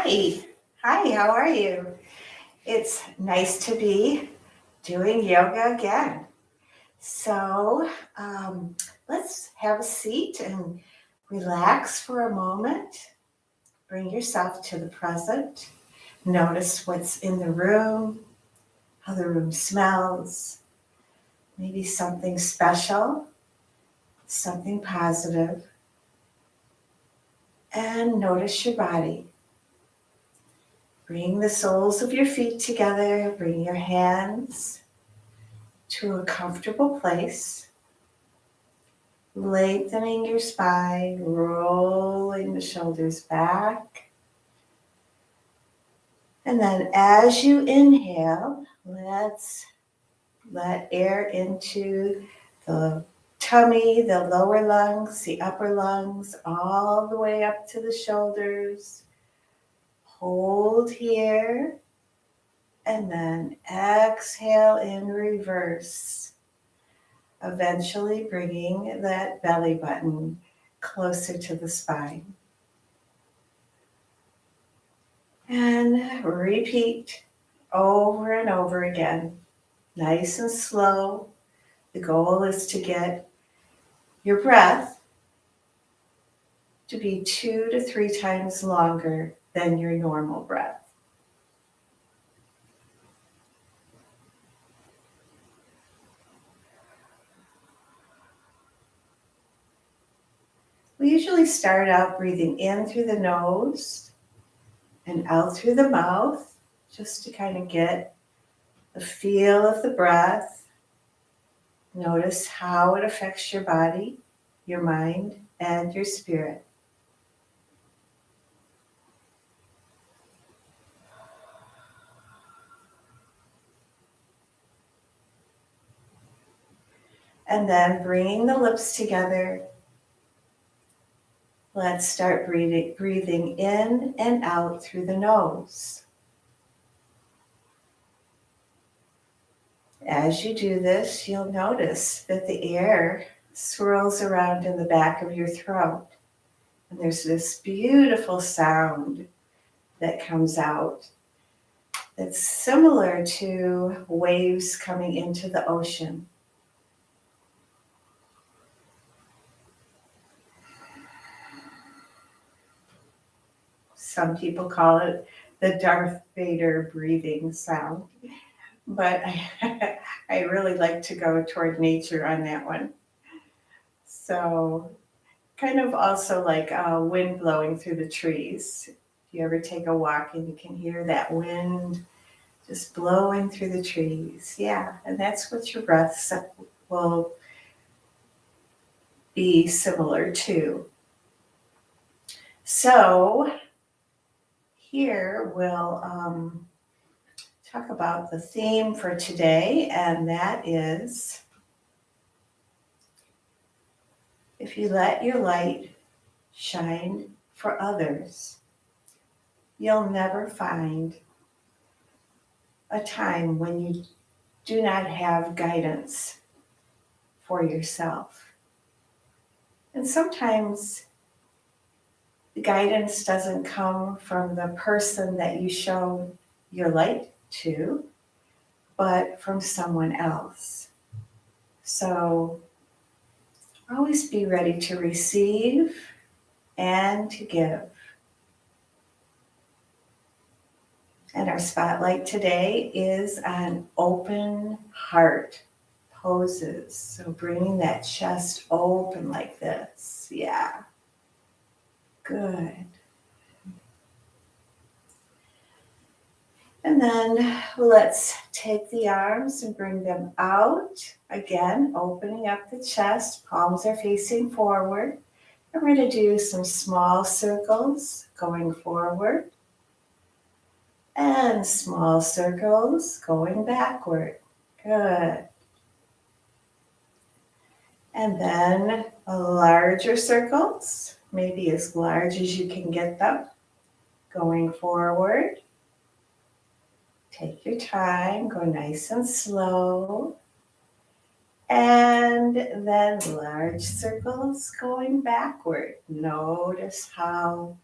Hi. Hi, how are you? It's nice to be doing yoga again. So let's have a seat and relax for a moment. Bring yourself to the present. Notice what's in the room, how the room smells, maybe something special, something positive, and notice your body. Bring the soles of your feet together, bring your hands to a comfortable place, lengthening your spine, rolling the shoulders back. And then as you inhale, let's let air into the tummy, the lower lungs, the upper lungs, all the way up to the shoulders. Hold here, and then exhale in reverse, eventually bringing that belly button closer to the spine. And repeat over and over again, nice and slow. The goal is to get your breath to be 2 to 3 times longer than your normal breath. We usually start out breathing in through the nose and out through the mouth, just to kind of get the feel of the breath. Notice how it affects your body, your mind, and your spirit. And then bringing the lips together, let's start breathing in and out through the nose. As you do this, you'll notice that the air swirls around in the back of your throat. And there's this beautiful sound that comes out that's similar to waves coming into the ocean. Some people call it the Darth Vader breathing sound, but I really like to go toward nature on that one. So kind of also like wind blowing through the trees. If you ever take a walk and you can hear that wind just blowing through the trees. Yeah, and that's what your breath will be similar to. So here we'll talk about the theme for today, and that is, if you let your light shine for others, you'll never find a time when you do not have guidance for yourself. And sometimes the guidance doesn't come from the person that you show your light to, but from someone else. So always be ready to receive and to give. And our spotlight today is on open heart poses. So bringing that chest open like this. Yeah. Good. And then let's take the arms and bring them out. Again, opening up the chest, palms are facing forward. And we're going to do some small circles going forward and small circles going backward. Good. And then larger circles, maybe as large as you can get them, going forward. Take your time, go nice and slow. And then large circles going backward. Notice how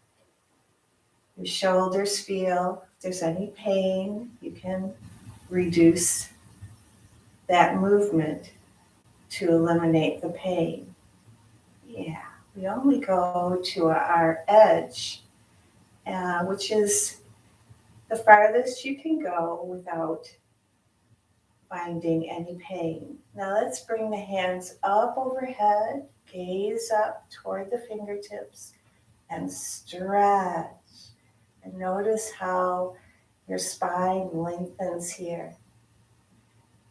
Your shoulders feel. If there's any pain, you can reduce that movement to eliminate the pain. Yeah, we only go to our edge, which is the farthest you can go without finding any pain. Now let's bring the hands up overhead, gaze up toward the fingertips, and stretch. And notice how your spine lengthens here.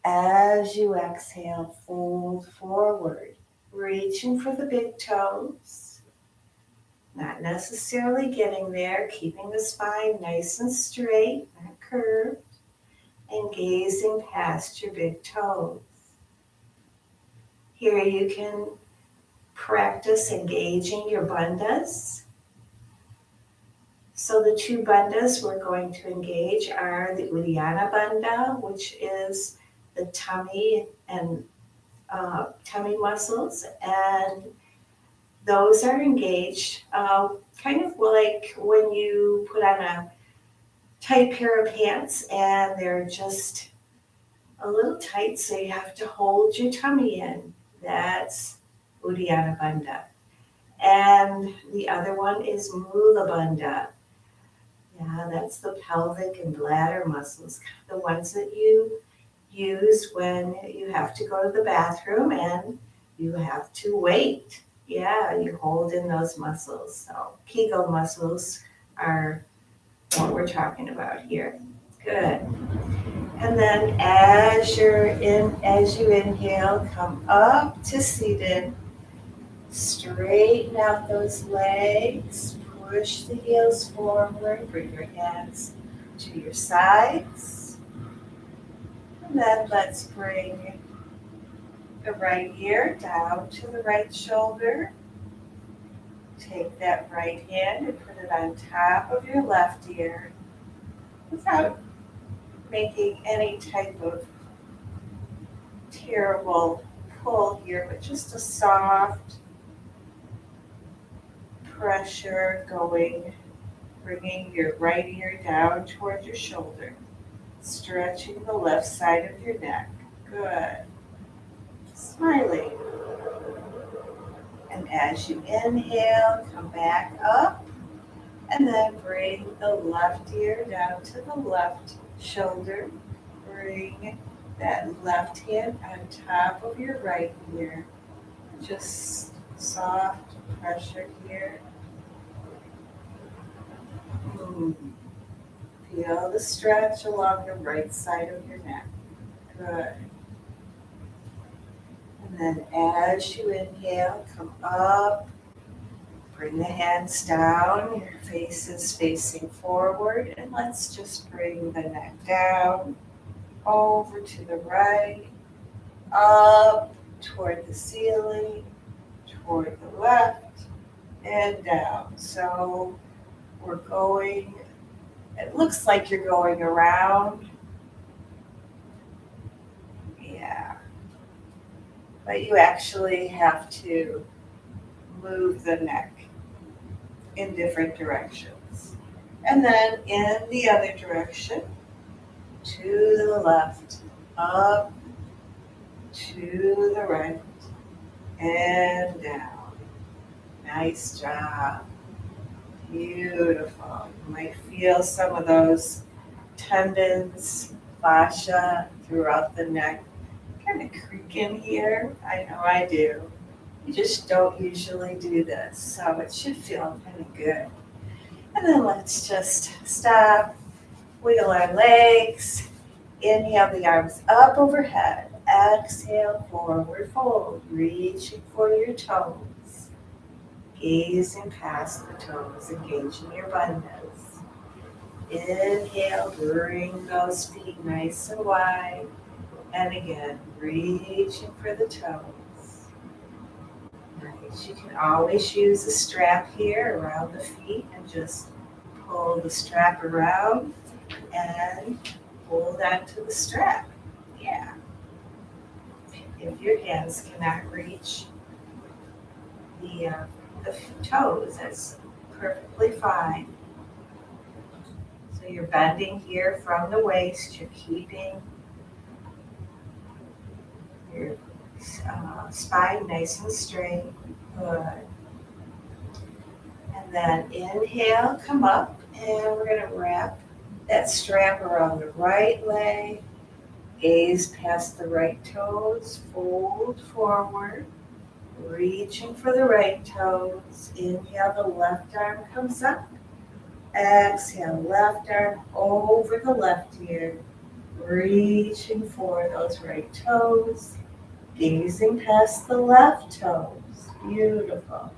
As you exhale, fold forward, reaching for the big toes. Not necessarily getting there, keeping the spine nice and straight, not curved, and gazing past your big toes. Here you can practice engaging your bandhas. So the two bandhas we're going to engage are the Uddiyana Bandha, which is the tummy and tummy muscles, and those are engaged kind of like when you put on a tight pair of pants and they're just a little tight, so you have to hold your tummy in. That's Uddiyana Bandha. And the other one is Mula Bandha. Yeah, that's the pelvic and bladder muscles, the ones that you use when you have to go to the bathroom and you have to wait. Yeah, you hold in those muscles. So Kegel muscles are what we're talking about here. Good. And then as you inhale, come up to seated. Straighten out those legs. Push the heels forward. Bring your hands to your sides. And then let's bring the right ear down to the right shoulder. Take that right hand and put it on top of your left ear without making any type of terrible pull here, but just a soft pressure going, bringing your right ear down toward your shoulder, stretching the left side of your neck. Good. Smiling. And as you inhale, come back up, and then bring the left ear down to the left shoulder. Bring that left hand on top of your right ear. Just soft pressure here. Feel the stretch along the right side of your neck. Good. And then as you inhale, come up. Bring the hands down. Your face is facing forward. And let's just bring the neck down, over to the right, up toward the ceiling, toward the left, and down. So we're going, it looks like you're going around. Yeah. But you actually have to move the neck in different directions. And then in the other direction, to the left, up, to the right, and down. Nice job. Beautiful. You might feel some of those tendons, fascia throughout the neck kind of creaking here. I know I do. You just don't usually do this, so it should feel kind of good. And then let's just stop, wiggle our legs, inhale the arms up overhead, exhale, forward fold, reaching for your toes, gazing past the toes, engaging your bandhas. Inhale, bring those feet nice and wide, and again, reaching for the toes. Nice. You can always use a strap here around the feet and just pull the strap around and hold on to the strap. Yeah. If your hands cannot reach the toes, that's perfectly fine. So you're bending here from the waist. You're keeping your spine nice and straight. Good. And then inhale, come up, and we're going to wrap that strap around the right leg. Gaze past the right toes, fold forward, reaching for the right toes. Inhale, the left arm comes up. Exhale, left arm over the left ear, reaching for those right toes, gazing past the left toes. Beautiful.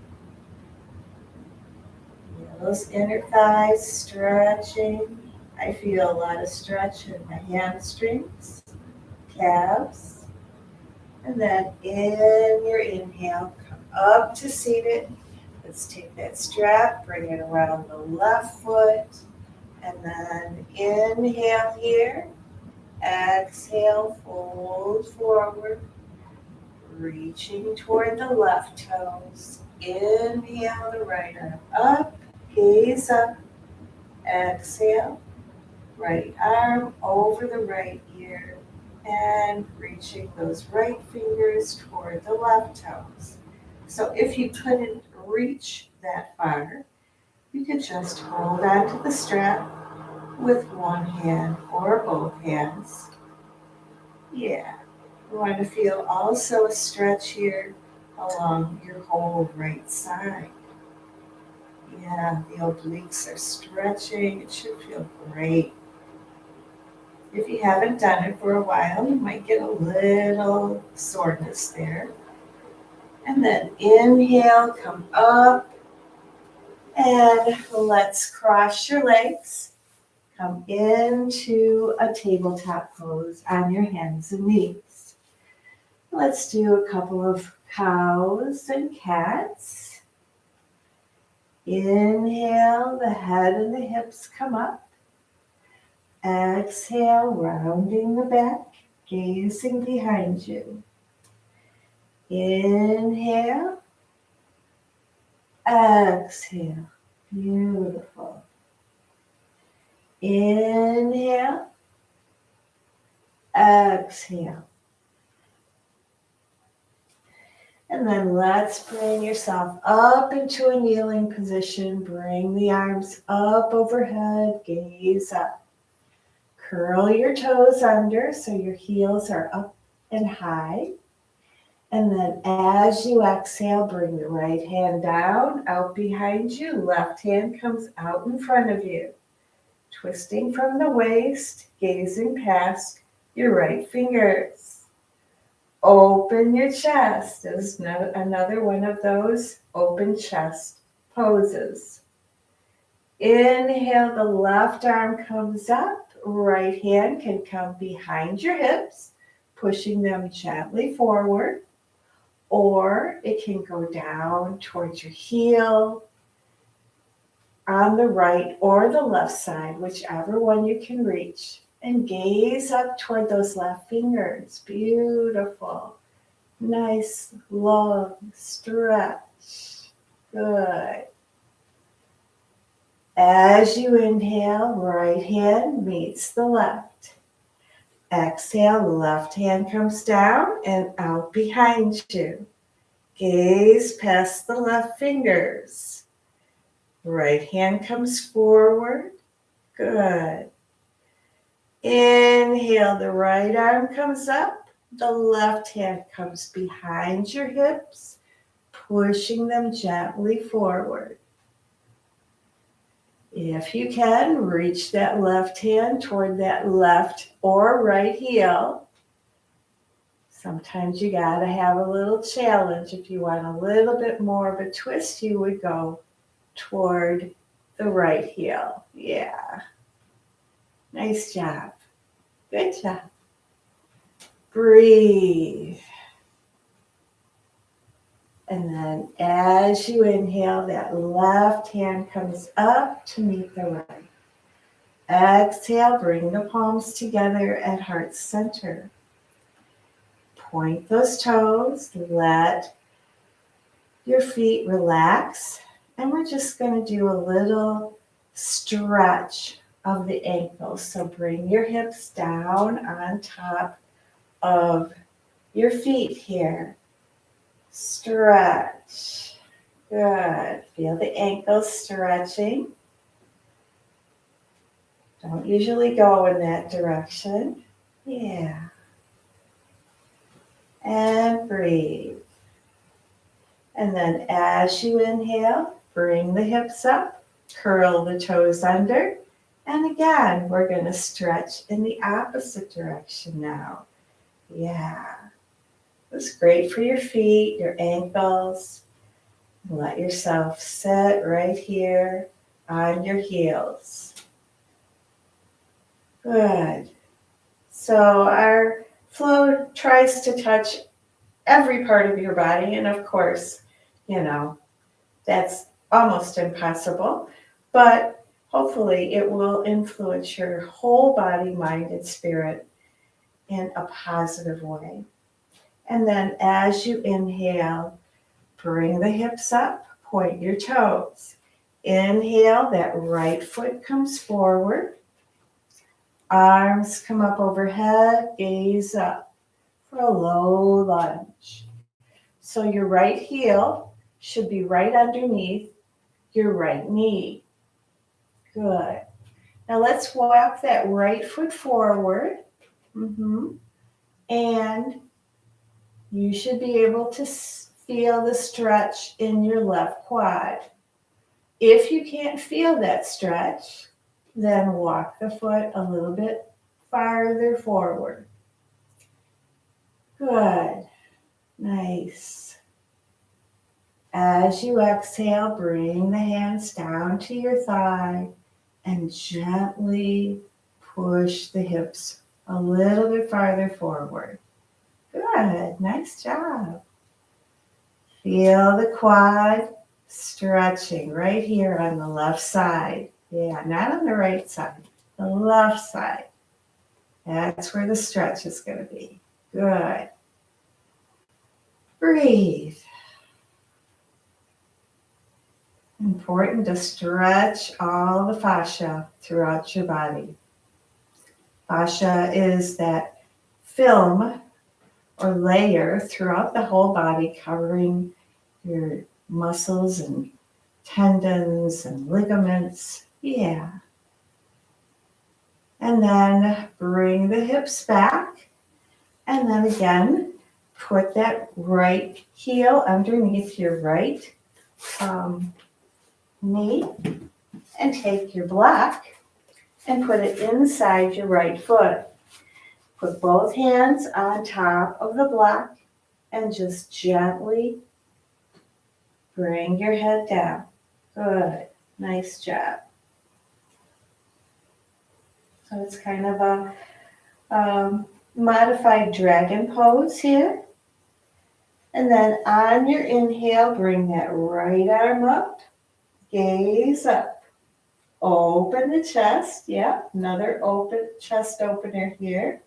Those inner thighs stretching. I feel a lot of stretch in my hamstrings, calves. And then in your inhale, come up to seated. Let's take that strap, bring it around the left foot. And then inhale here. Exhale, fold forward, reaching toward the left toes. Inhale the right arm up, gaze up. Exhale, right arm over the right ear and reaching those right fingers toward the left toes. So if you couldn't reach that far, you could just hold onto the strap with one hand or both hands. Yeah. You want to feel also a stretch here along your whole right side. Yeah, the obliques are stretching. It should feel great. If you haven't done it for a while, you might get a little soreness there. And then inhale, come up, and let's cross your legs. Come into a tabletop pose on your hands and knees. Let's do a couple of cows and cats. Inhale, the head and the hips come up. Exhale, rounding the back, gazing behind you. Inhale, exhale, beautiful. Inhale, exhale. And then let's bring yourself up into a kneeling position. Bring the arms up overhead, gaze up. Curl your toes under so your heels are up and high. And then as you exhale, bring the right hand down, out behind you. Left hand comes out in front of you. Twisting from the waist, gazing past your right fingers. Open your chest. This is another one of those open chest poses. Inhale, the left arm comes up. Right hand can come behind your hips, pushing them gently forward. Or it can go down towards your heel on the right or the left side, whichever one you can reach. And gaze up toward those left fingers. Beautiful. Nice, long stretch. Good. As you inhale, right hand meets the left. Exhale, left hand comes down and out behind you. Gaze past the left fingers. Right hand comes forward. Good. Inhale, the right arm comes up. The left hand comes behind your hips, pushing them gently forward. If you can, reach that left hand toward that left or right heel. Sometimes you gotta have a little challenge. If you want a little bit more of a twist, you would go toward the right heel. Yeah. Nice job. Good job. Breathe. And then as you inhale, that left hand comes up to meet the right. Exhale, bring the palms together at heart center. Point those toes, let your feet relax. And we're just going to do a little stretch of the ankles. So bring your hips down on top of your feet here. Stretch. Good. Feel the ankles stretching. Don't usually go in that direction. Yeah. And breathe. And then as you inhale, bring the hips up, curl the toes under. And again, we're going to stretch in the opposite direction now. Yeah. It's great for your feet, your ankles. Let yourself sit right here on your heels. Good. So our flow tries to touch every part of your body. And of course, that's almost impossible. But hopefully it will influence your whole body, mind, and spirit in a positive way. And then as you inhale, bring the hips up, point your toes. Inhale, that right foot comes forward. Arms come up overhead, gaze up for a low lunge. So your right heel should be right underneath your right knee. Good. Now let's walk that right foot forward. And you should be able to feel the stretch in your left quad. If you can't feel that stretch, then walk the foot a little bit farther forward. Good. Nice. As you exhale, bring the hands down to your thigh and gently push the hips a little bit farther forward. Good. Nice job. Feel the quad stretching right here on the left side. Yeah, not on the right side, the left side. That's where the stretch is going to be. Good. Breathe. Important to stretch all the fascia throughout your body. Fascia is that film or layer throughout the whole body covering your muscles and tendons and ligaments. Yeah. And then bring the hips back. And then again, put that right heel underneath your right knee and take your block and put it inside your right foot. Put both hands on top of the block and just gently bring your head down. Good. Nice job. So it's kind of a modified dragon pose here. And then on your inhale, bring that right arm up. Gaze up. Open the chest. Yeah, another open chest opener here.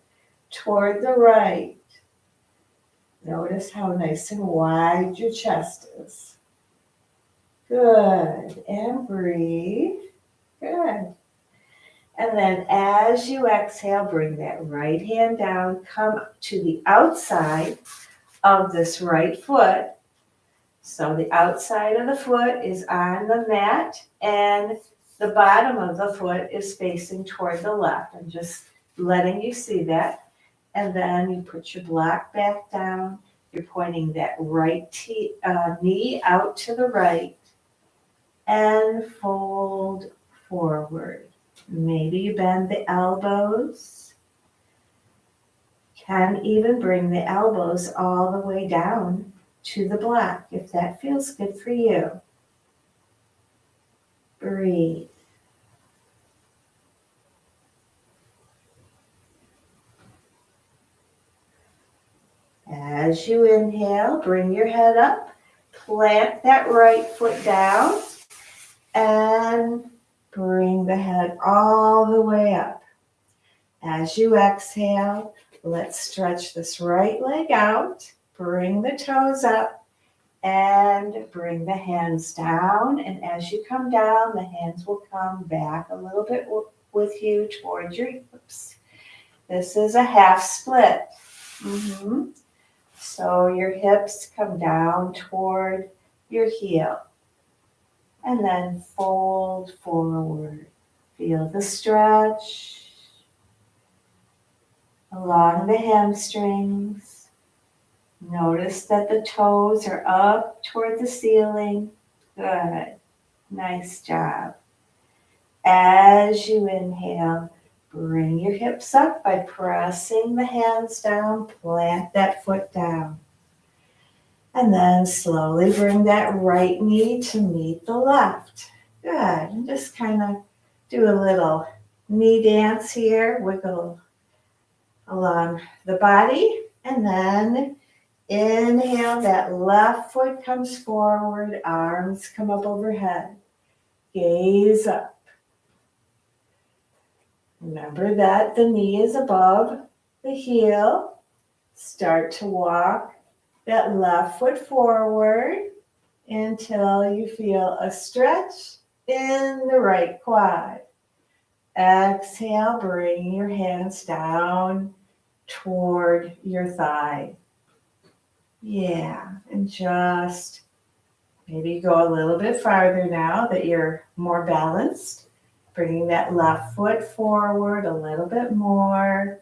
Toward the right. Notice how nice and wide your chest is. Good. And breathe. Good. And then as you exhale, bring that right hand down. Come to the outside of this right foot. So the outside of the foot is on the mat and the bottom of the foot is facing toward the left. I'm just letting you see that. And then you put your block back down. You're pointing that right knee out to the right and fold forward. Maybe you bend the elbows. Can even bring the elbows all the way down to the block if that feels good for you. Breathe. As you inhale, bring your head up, plant that right foot down, and bring the head all the way up. As you exhale, let's stretch this right leg out, bring the toes up, and bring the hands down. And as you come down, the hands will come back a little bit with you toward your hips. This is a half split. So your hips come down toward your heel and then fold forward. Feel the stretch along the hamstrings. Notice that the toes are up toward the ceiling. Good. Nice job. As you inhale, bring your hips up by pressing the hands down. Plant that foot down. And then slowly bring that right knee to meet the left. Good. And just kind of do a little knee dance here. Wiggle along the body. And then inhale, that left foot comes forward. Arms come up overhead. Gaze up. Remember that the knee is above the heel. Start to walk that left foot forward until you feel a stretch in the right quad. Exhale, bring your hands down toward your thigh. Yeah, and just maybe go a little bit farther now that you're more balanced. Bringing that left foot forward a little bit more.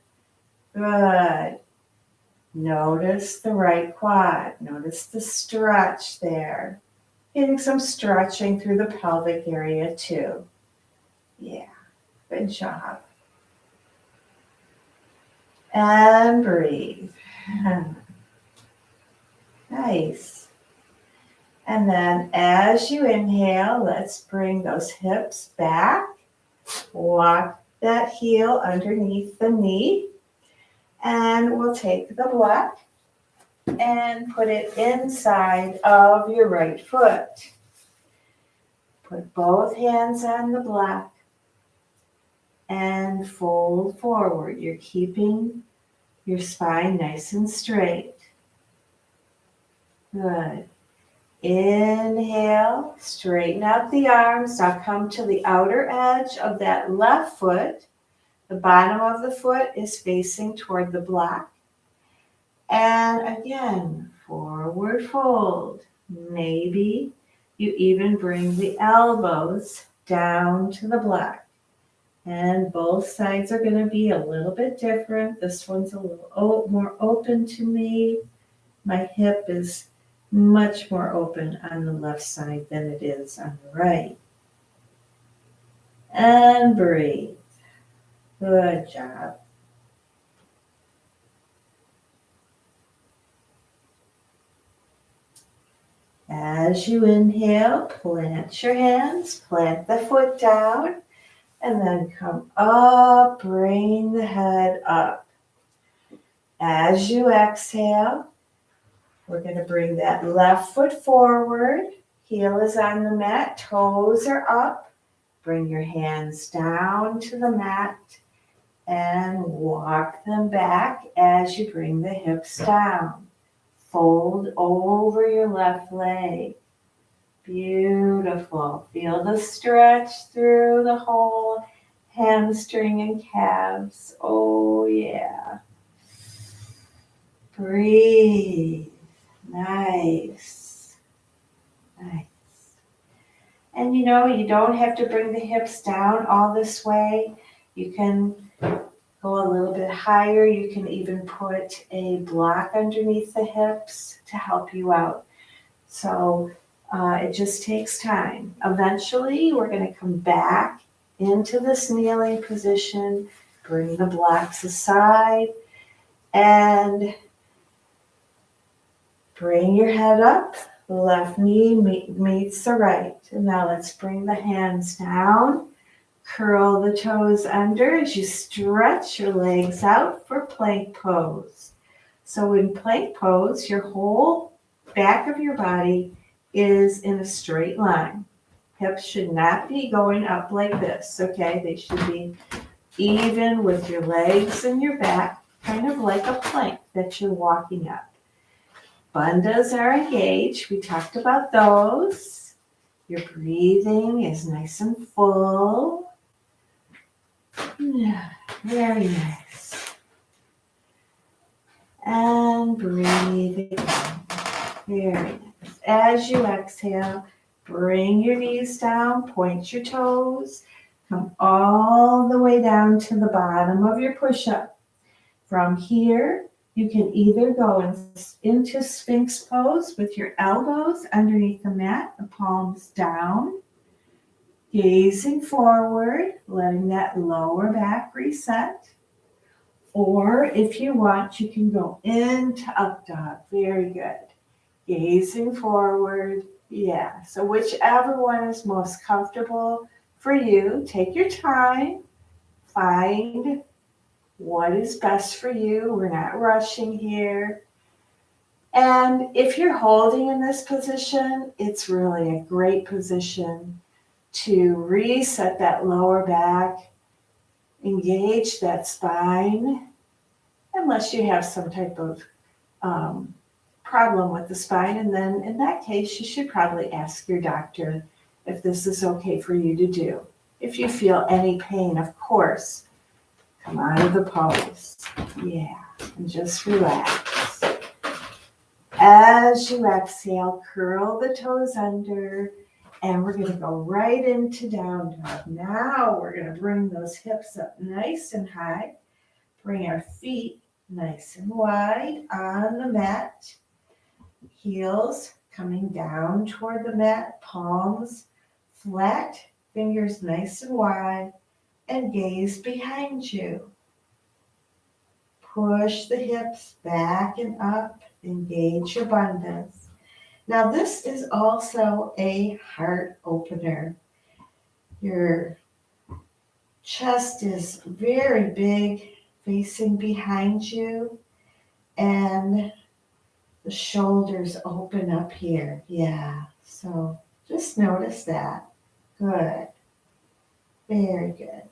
Good. Notice the right quad. Notice the stretch there. Getting some stretching through the pelvic area too. Yeah, good job. And breathe. Nice. And then as you inhale, let's bring those hips back. Walk that heel underneath the knee. And we'll take the block and put it inside of your right foot. Put both hands on the block and fold forward. You're keeping your spine nice and straight. Good. Inhale, straighten out the arms. Now come to the outer edge of that left foot. The bottom of the foot is facing toward the block. And again, forward fold. Maybe you even bring the elbows down to the block. And both sides are going to be a little bit different. This one's a little more open to me. My hip is much more open on the left side than it is on the right. And breathe. Good job. As you inhale, plant your hands, plant the foot down, and then come up, bring the head up. As you exhale, we're going to bring that left foot forward. Heel is on the mat, toes are up. Bring your hands down to the mat and walk them back as you bring the hips down. Fold over your left leg. Beautiful. Feel the stretch through the whole hamstring and calves. Oh, yeah. Breathe. Nice. Nice. And you know, you don't have to bring the hips down all this way. You can go a little bit higher. You can even put a block underneath the hips to help you out. So it just takes time. Eventually, we're going to come back into this kneeling position, bring the blocks aside, and bring your head up. The left knee meets the right. And now let's bring the hands down. Curl the toes under as you stretch your legs out for plank pose. So in plank pose, your whole back of your body is in a straight line. Hips should not be going up like this, okay? They should be even with your legs and your back, kind of like a plank that you're walking up. Bandhas are engaged. We talked about those. Your breathing is nice and full. Yeah, very nice. And breathe again. Very nice. As you exhale, bring your knees down, point your toes, come all the way down to the bottom of your push-up. From here, you can either go into Sphinx pose with your elbows underneath the mat, the palms down, gazing forward, letting that lower back reset. Or if you want, you can go into up dog. Very good. Gazing forward. Yeah. So whichever one is most comfortable for you, take your time. Find what is best for you. We're not rushing here. And if you're holding in this position, it's really a great position to reset that lower back, engage that spine, unless you have some type of problem with the spine. And then in that case, you should probably ask your doctor if this is okay for you to do. If you feel any pain, of course, come out of the pose. Yeah, and just relax. As you exhale, curl the toes under, and we're going to go right into down dog. Now we're going to bring those hips up nice and high. Bring our feet nice and wide on the mat. Heels coming down toward the mat, palms flat, fingers nice and wide, and gaze behind you. Push the hips back and up, engage your bandhas. Now this is also a heart opener. Your chest is very big, facing behind you, and the shoulders open up here. Yeah, so just notice that. Good. Very good.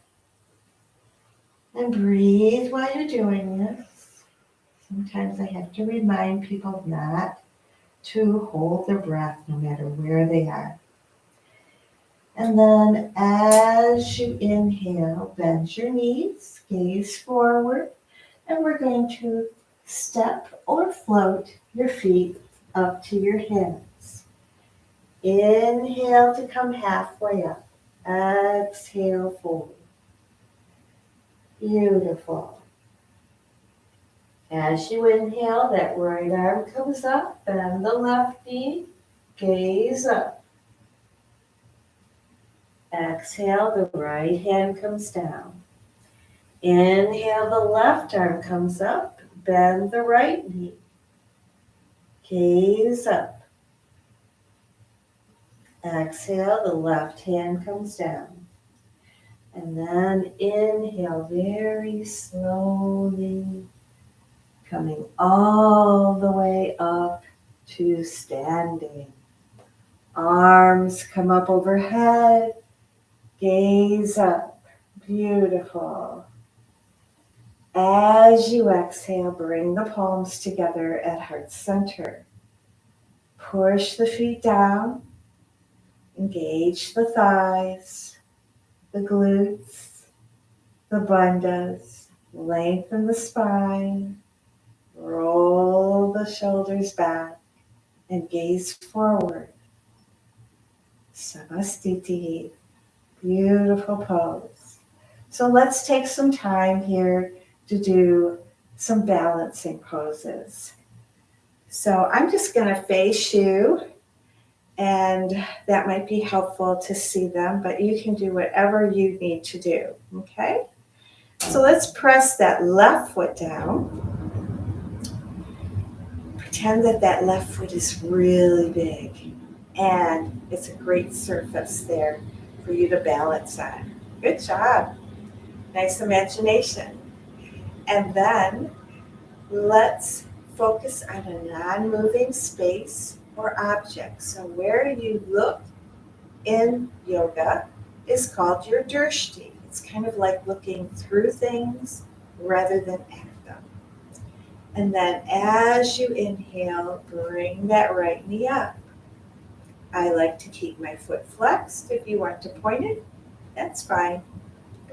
And breathe while you're doing this. Sometimes I have to remind people not to hold their breath no matter where they are. And then as you inhale, bend your knees, gaze forward, and we're going to step or float your feet up to your hands. Inhale to come halfway up. Exhale, forward. Beautiful. As you inhale, that right arm comes up, bend the left knee, gaze up. Exhale, the right hand comes down. Inhale, the left arm comes up, bend the right knee, gaze up. Exhale, the left hand comes down. And then inhale very slowly, coming all the way up to standing. Arms come up overhead, gaze up. Beautiful. As you exhale, bring the palms together at heart center. Push the feet down, engage the thighs, the glutes, the bandhas, lengthen the spine, roll the shoulders back, and gaze forward. Samastiti, beautiful pose. So let's take some time here to do some balancing poses. So I'm just going to face you, and that might be helpful to see them, but you can do whatever you need to do, okay? So let's press that left foot down. Pretend that that left foot is really big, and it's a great surface there for you to balance on. Good job. Nice imagination. And then let's focus on a non-moving space or object. So where you look in yoga is called your drishti. It's kind of like looking through things rather than at them. And then as you inhale, bring that right knee up. I like to keep my foot flexed. If you want to point it, that's fine.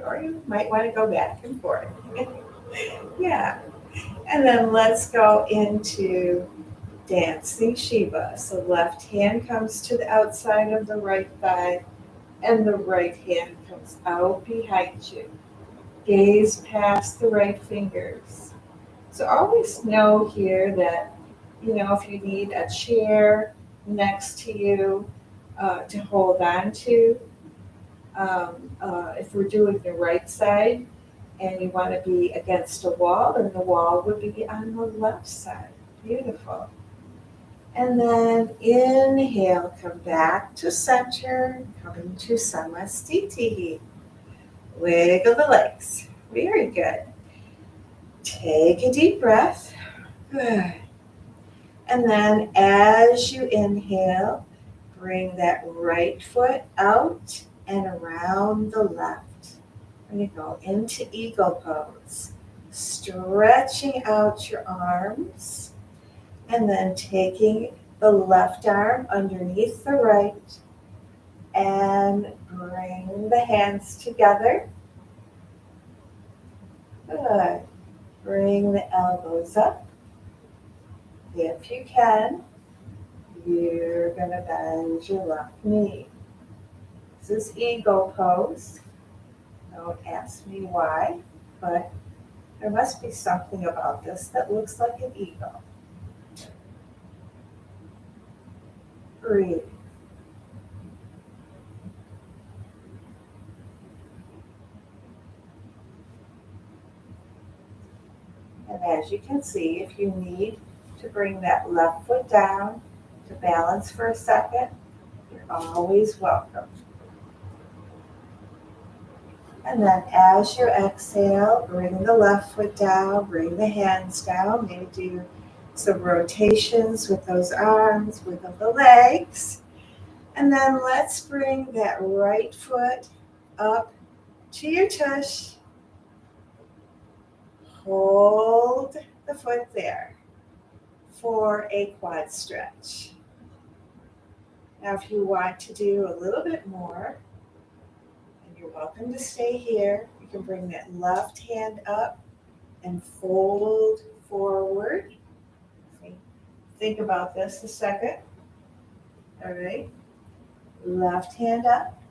or you might want to go back and forth. Yeah. And then let's go into dancing Shiva. So left hand comes to the outside of the right thigh and the right hand comes out behind you. Gaze past the right fingers. So always know here that, if you need a chair next to you to hold on to, if we're doing the right side and you want to be against a wall, then the wall would be on the left side. Beautiful. And then inhale, come back to center, coming to Samastiti. Wiggle the legs. Very good. Take a deep breath. Good. And then as you inhale, bring that right foot out and around the left. We're going to go into eagle pose. Stretching out your arms and then taking the left arm underneath the right and bring the hands together. Good. Bring the elbows up. If you can, you're going to bend your left knee. This is eagle pose. Don't ask me why, but there must be something about this that looks like an eagle. Breathe. And as you can see, if you need to bring that left foot down to balance for a second, you're always welcome. And then as you exhale, bring the left foot down, bring the hands down, maybe do some rotations with those arms, wiggle the legs. And then let's bring that right foot up to your tush. Hold the foot there for a quad stretch. Now, if you want to do a little bit more, and you're welcome to stay here, you can bring that left hand up and fold forward. Think about this a second. All right. Left hand up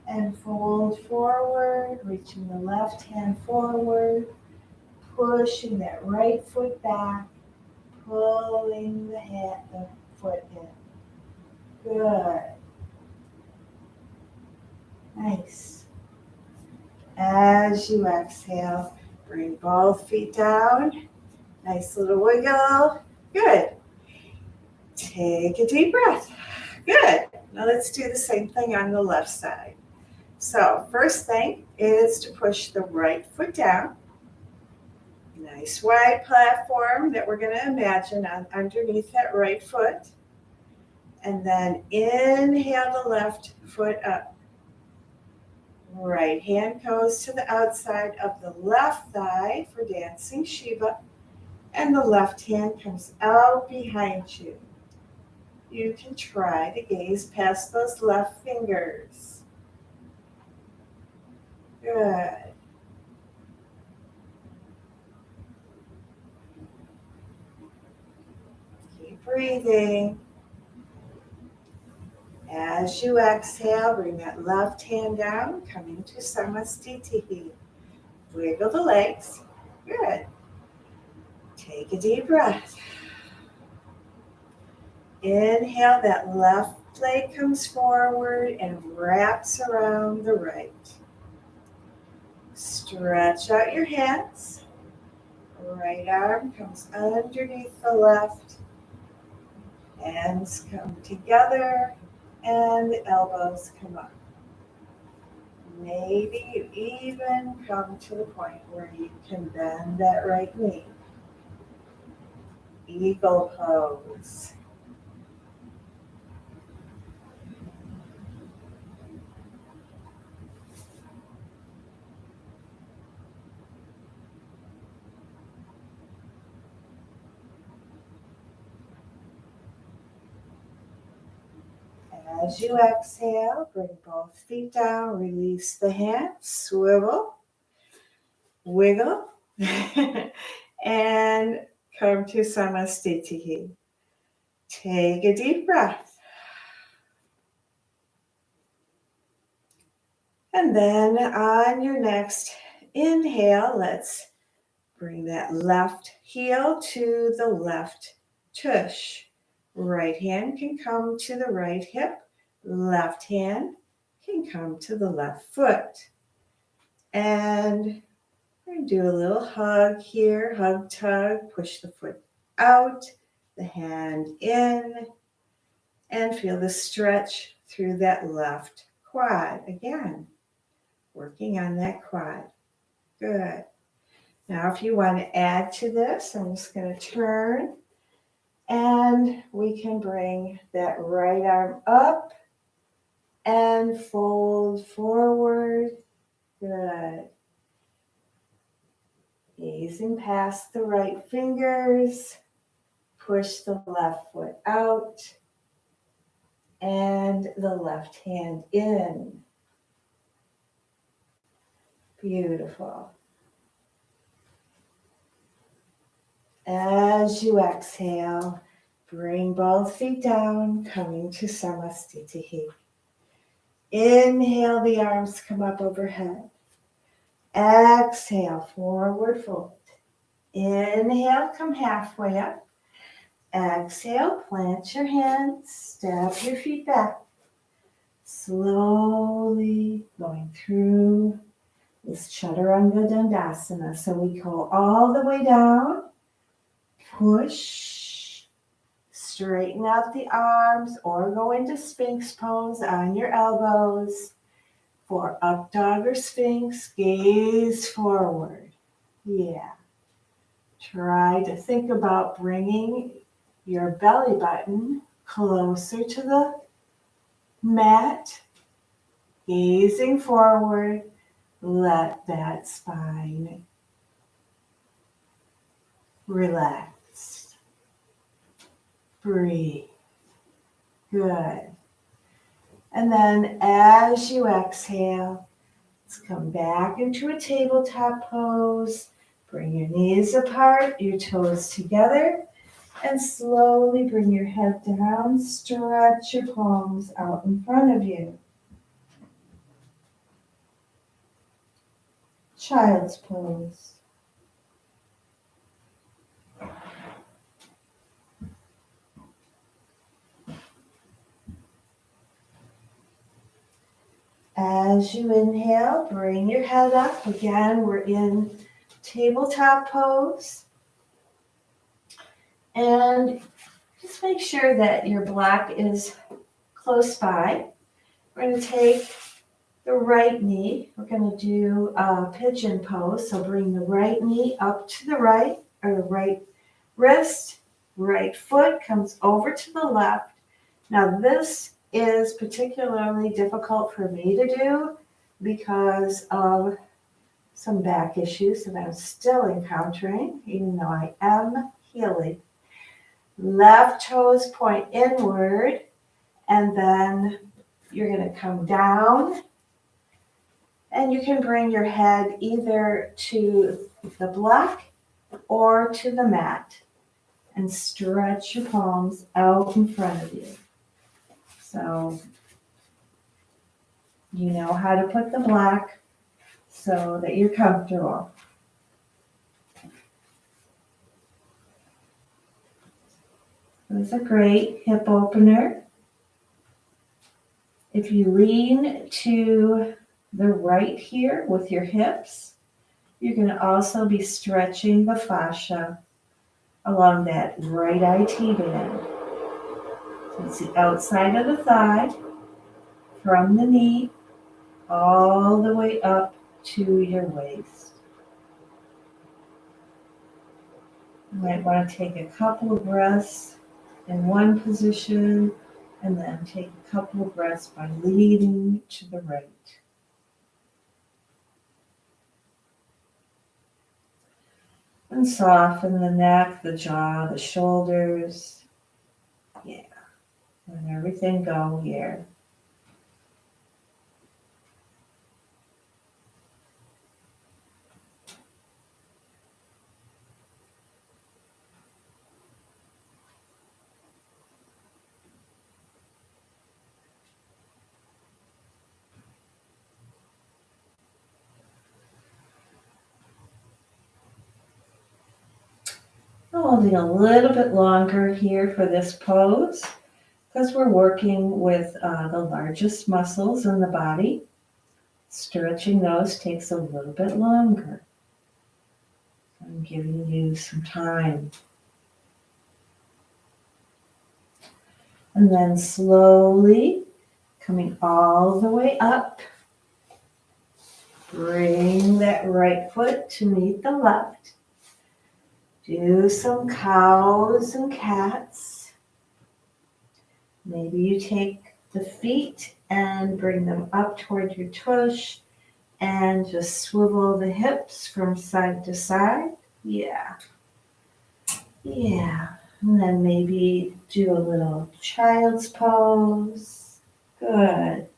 and fold forward, reaching the left hand forward, pushing that right foot back, pulling the foot in. Good. Nice. As you exhale, bring both feet down. Nice little wiggle. Good. Take a deep breath. Good. Now let's do the same thing on the left side. So first thing is to push the right foot down. Nice wide platform that we're going to imagine underneath that right foot. And then inhale the left foot up. Right hand goes to the outside of the left thigh for dancing Shiva. And the left hand comes out behind you. You can try to gaze past those left fingers. Good. Keep breathing. As you exhale, bring that left hand down, coming to Samastiti. Wiggle the legs. Good. Take a deep breath. Inhale, that left leg comes forward and wraps around the right. Stretch out your hands. Right arm comes underneath the left. Hands come together and the elbows come up. Maybe you even come to the point where you can bend that right knee. Eagle pose. As you exhale, bring both feet down, release the hands, swivel, wiggle, and come to Samastitihi. Take a deep breath. And then on your next inhale, let's bring that left heel to the left tush. Right hand can come to the right hip. Left hand can come to the left foot. And we're going to do a little hug here. Hug, tug, push the foot out, the hand in, and feel the stretch through that left quad. Again, working on that quad. Good. Now, if you want to add to this, I'm just going to turn and we can bring that right arm up and fold forward. Good. Easing past the right fingers. Push the left foot out and the left hand in. Beautiful. As you exhale, bring both feet down, coming to Samastitihi. Inhale, the arms come up overhead. Exhale, forward fold. Inhale, come halfway up. Exhale, plant your hands, step your feet back. Slowly going through this Chaturanga Dandasana. So we go all the way down, push, straighten out the arms or go into Sphinx pose on your elbows. For up dog or Sphinx, gaze forward. Yeah. Try to think about bringing your belly button closer to the mat, gazing forward. Let that spine relax. Breathe. Good. And then as you exhale, let's come back into a tabletop pose. Bring your knees apart, your toes together, and slowly bring your head down. Stretch your palms out in front of you. Child's pose. As you inhale, bring your head up. Again, we're in tabletop pose. And just make sure that your block is close by. We're going to take the right knee. We're going to do a pigeon pose. So bring the right knee up to the right, or the right wrist. Right foot comes over to the left. Now this is particularly difficult for me to do because of some back issues that I'm still encountering, even though I am healing. Left toes point inward, and then you're going to come down, and you can bring your head either to the block or to the mat, and stretch your palms out in front of you. So you know how to put the block so that you're comfortable. It's a great hip opener. If you lean to the right here with your hips, you're going to also be stretching the fascia along that right IT band. So it's the outside of the thigh, from the knee, all the way up to your waist. You might want to take a couple of breaths in one position, and then take a couple of breaths by leaning to the right. And soften the neck, the jaw, the shoulders. Yeah. Let everything go here. Holding a little bit longer here for this pose because we're working with the largest muscles in the body. Stretching those takes a little bit longer. I'm giving you some time. And then slowly coming all the way up. Bring that right foot to meet the left. Do some cows and cats. Maybe you take the feet and bring them up toward your tush and just swivel the hips from side to side. Yeah. Yeah. And then maybe do a little child's pose. Good.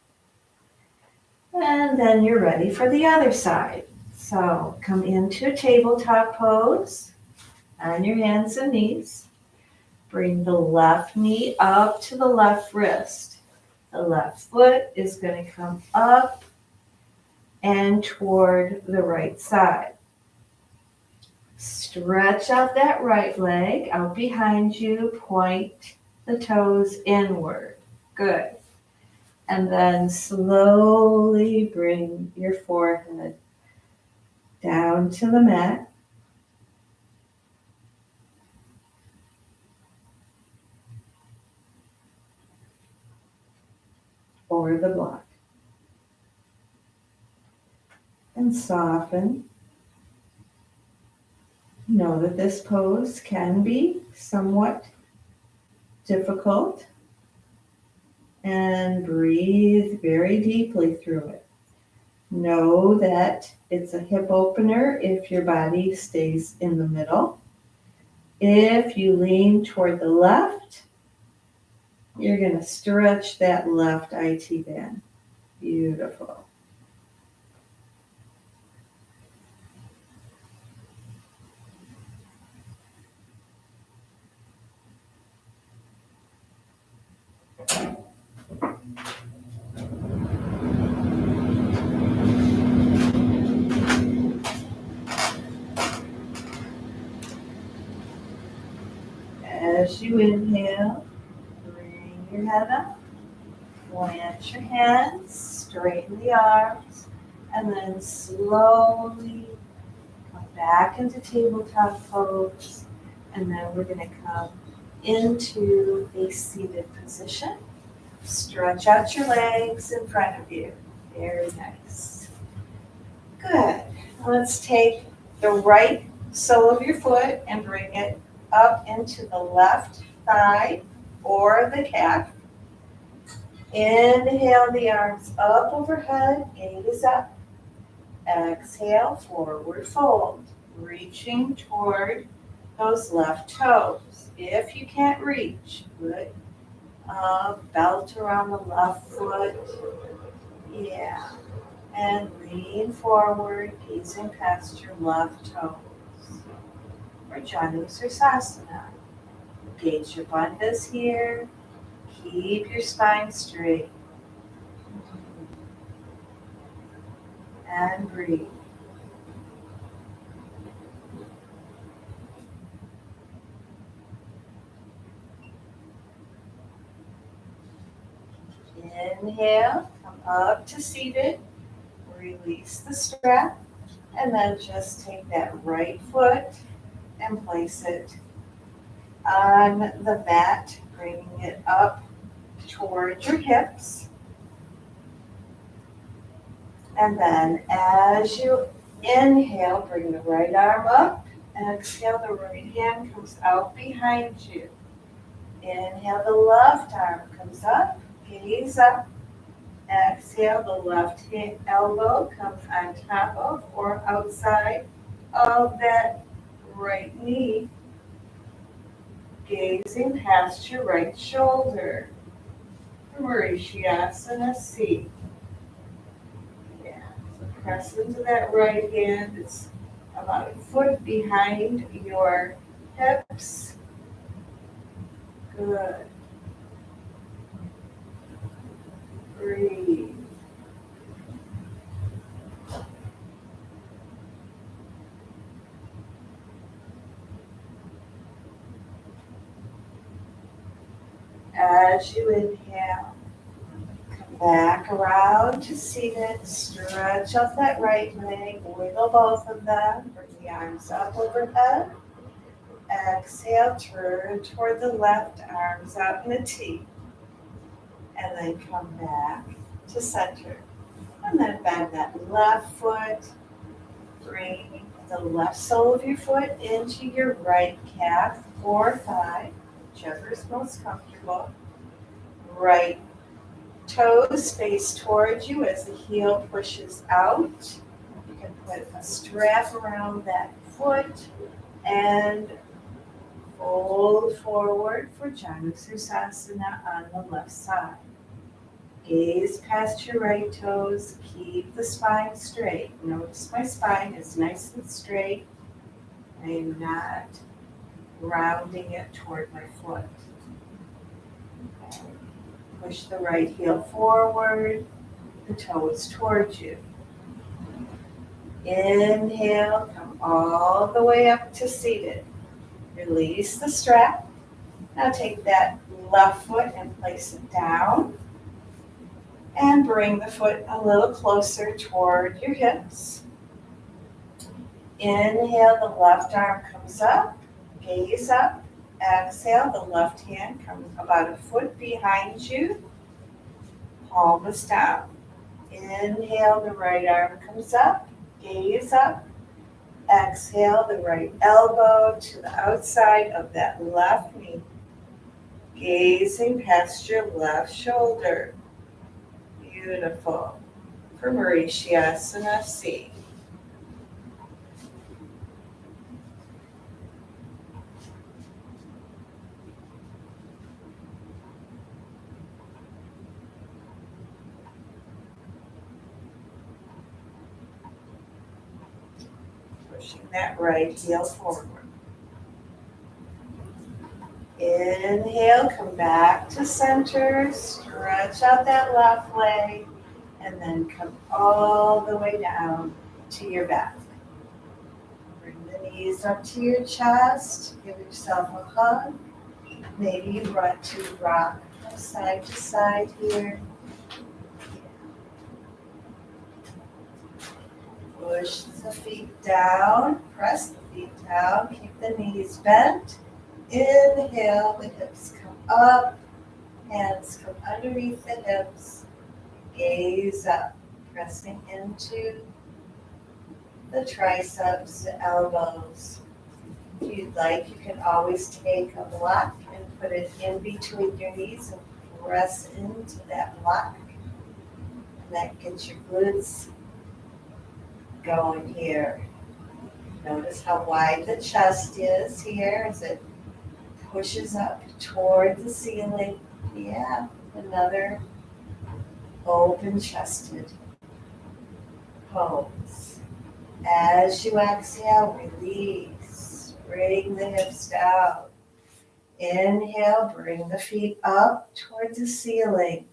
And then you're ready for the other side. So come into a tabletop pose on your hands and knees. Bring the left knee up to the left wrist. The left foot is going to come up and toward the right side. Stretch out that right leg out behind you. Point the toes inward. Good. And then slowly bring your forehead down to the mat. Or the block. And soften. Know that this pose can be somewhat difficult. And breathe very deeply through it. Know that it's a hip opener if your body stays in the middle. If you lean toward the left, you're going to stretch that left IT band. Beautiful. As you inhale, bring your head up, plant your hands, straighten the arms, and then slowly come back into tabletop pose. And then we're going to come into a seated position. Stretch out your legs in front of you. Very nice. Good. Let's take the right sole of your foot and bring it up into the left thigh or the calf. Inhale the arms up overhead, gaze up. Exhale, forward fold, reaching toward those left toes. If you can't reach, put a belt around the left foot. Yeah. And lean forward, gazing past your left toes. Or Janusirsasana. Engage your bandhas here. Keep your spine straight. And breathe. Inhale, come up to seated. Release the strap. And then just take that right foot and place it on the mat, bringing it up towards your hips. And then as you inhale, bring the right arm up. Exhale, the right hand comes out behind you. Inhale, the left arm comes up, gaze up. Exhale, the left elbow comes on top of or outside of that right knee. Gazing past your right shoulder. Marie C. Yeah, so press into that right hand. It's about a foot behind your hips. Good. Breathe. As you inhale, come back around to seated. Stretch out that right leg. Wiggle both of them. Bring the arms up overhead. Exhale, turn toward the left, arms out in a T. And then come back to center. And then bend that left foot. Bring the left sole of your foot into your right calf, 4 or 5, whichever is most comfortable. Right toes face towards you as the heel pushes out. You can put a strap around that foot and fold forward for Janusirsasana on the left side. Gaze past your right toes. Keep the spine straight. Notice my spine is nice and straight. I am not rounding it toward my foot. Okay. Push the right heel forward, the toes towards you. Inhale, come all the way up to seated. Release the strap. Now take that left foot and place it down. And bring the foot a little closer toward your hips. Inhale, the left arm comes up, gaze up. Exhale, the left hand comes about a foot behind you, palm is down. Inhale, the right arm comes up, gaze up. Exhale, the right elbow to the outside of that left knee, gazing past your left shoulder. Beautiful. For Marie C. Pushing that right heel forward. Inhale, come back to center, stretch out that left leg, and then come all the way down to your back. Bring the knees up to your chest, give yourself a hug. Maybe you want to rock from side to side here. Push the feet down, press the feet down, keep the knees bent. Inhale, the hips come up, hands come underneath the hips. Gaze up, pressing into the triceps, the elbows. If you'd like, you can always take a block and put it in between your knees and press into that block. And that gets your glutes going here. Notice how wide the chest is here as it pushes up toward the ceiling. Yeah, another open-chested pose. As you exhale, release. Bring the hips down. Inhale, bring the feet up toward the ceiling.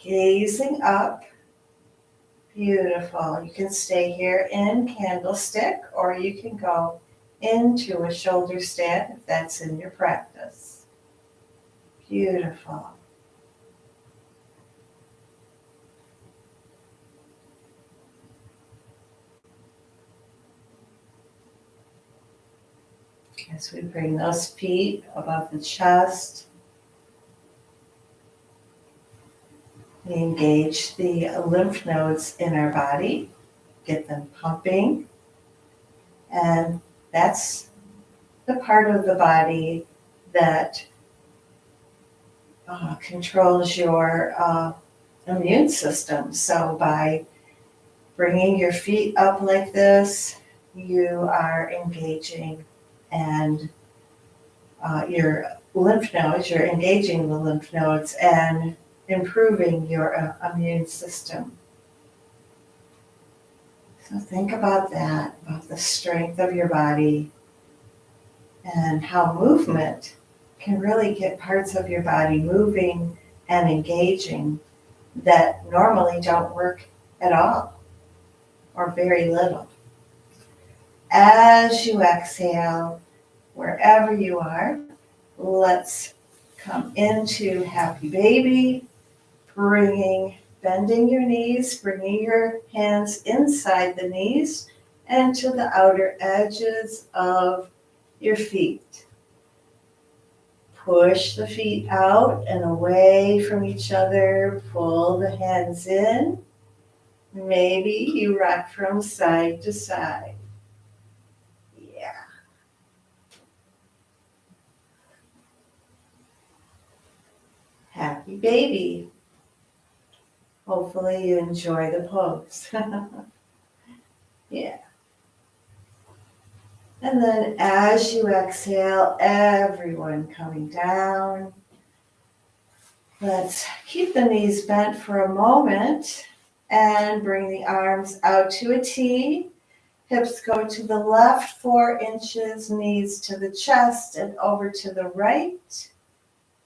Gazing up. Beautiful. You can stay here in candlestick, or you can go into a shoulder stand if that's in your practice. Beautiful. As we bring those feet above the chest, we engage the lymph nodes in our body, get them pumping, and that's the part of the body that controls your immune system. So by bringing your feet up like this, you are engaging and your lymph nodes, you're engaging the lymph nodes and improving your immune system. So think about that, about the strength of your body and how movement can really get parts of your body moving and engaging that normally don't work at all or very little. As you exhale, wherever you are, let's come into happy baby, bending your knees, bringing your hands inside the knees and to the outer edges of your feet. Push the feet out and away from each other. Pull the hands in. Maybe you rock from side to side. Yeah. Happy baby. Hopefully you enjoy the pose. Yeah. And then as you exhale, everyone coming down. Let's keep the knees bent for a moment and bring the arms out to a T. Hips go to the left 4 inches, knees to the chest and over to the right.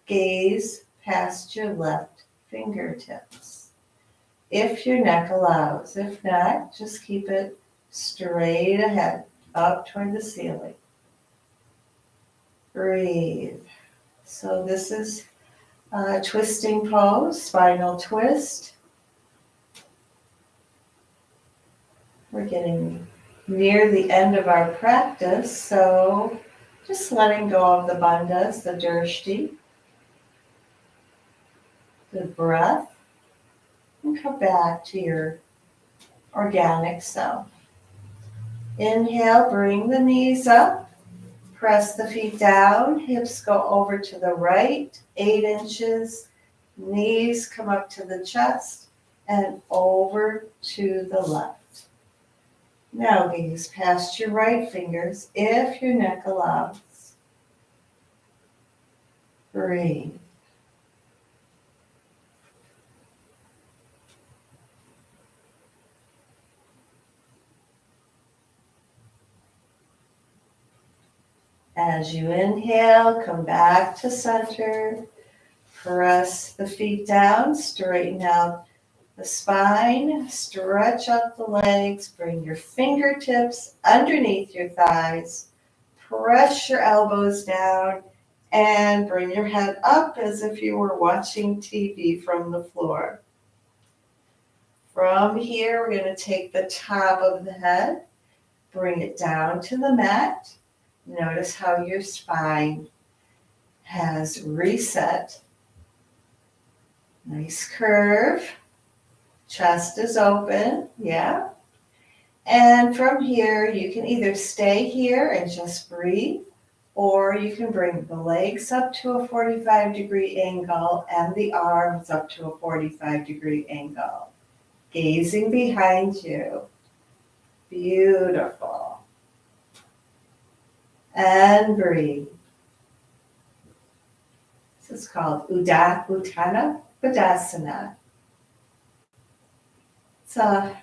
Gaze past your left fingertips. If your neck allows. If not, just keep it straight ahead, up toward the ceiling. Breathe. So this is a twisting pose, spinal twist. We're getting near the end of our practice, so just letting go of the bandhas, the drishti, the breath, and come back to your organic self. Inhale, bring the knees up, press the feet down, hips go over to the right, 8 inches, knees come up to the chest and over to the left. Now gaze past your right fingers if your neck allows. Breathe. As you inhale, come back to center. Press the feet down, straighten out the spine, stretch out the legs, bring your fingertips underneath your thighs, press your elbows down, and bring your head up as if you were watching TV from the floor. From here, we're going to take the top of the head, bring it down to the mat. Notice how your spine has reset. Nice curve. Chest is open, yeah. And from here, you can either stay here and just breathe, or you can bring the legs up to a 45-degree angle and the arms up to a 45-degree angle. Gazing behind you. Beautiful. And breathe. This is called Utthana Padasana. It's a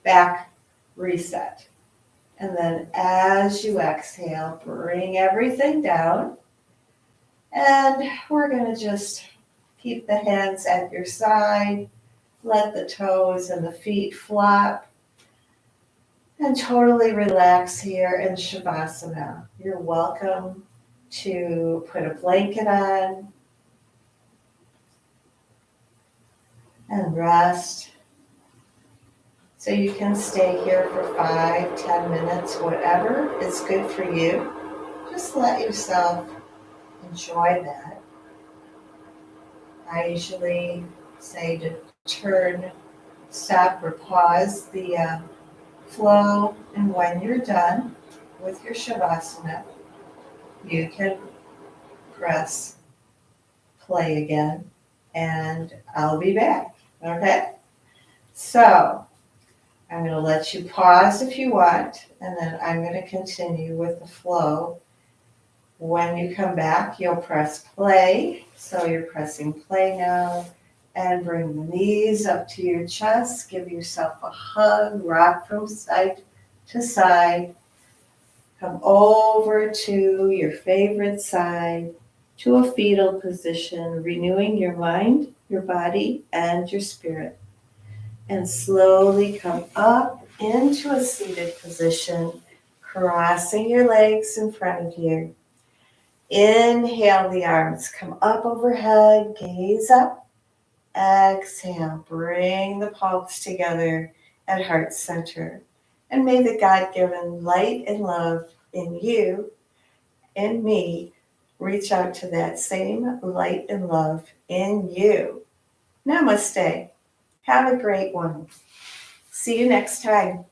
back reset. And then as you exhale, bring everything down. And we're going to just keep the hands at your side. Let the toes and the feet flop. And totally relax here in Shavasana. You're welcome to put a blanket on and rest. So you can stay here for 5-10 minutes, whatever is good for you. Just let yourself enjoy that. I usually say to stop or pause the flow, and when you're done with your Shavasana, you can press play again, and I'll be back, okay? So, I'm going to let you pause if you want, and then I'm going to continue with the flow. When you come back, you'll press play. So you're pressing play now, And bring the knees up to your chest. Give yourself a hug. Rock from side to side. Come over to your favorite side, to a fetal position, renewing your mind, your body, and your spirit. And slowly come up into a seated position, crossing your legs in front of you. Inhale the arms, come up overhead, gaze up. Exhale, bring the palms together at heart center. And may the God-given light and love in you and me reach out to that same light and love in you. Namaste. Have a great one. See you next time.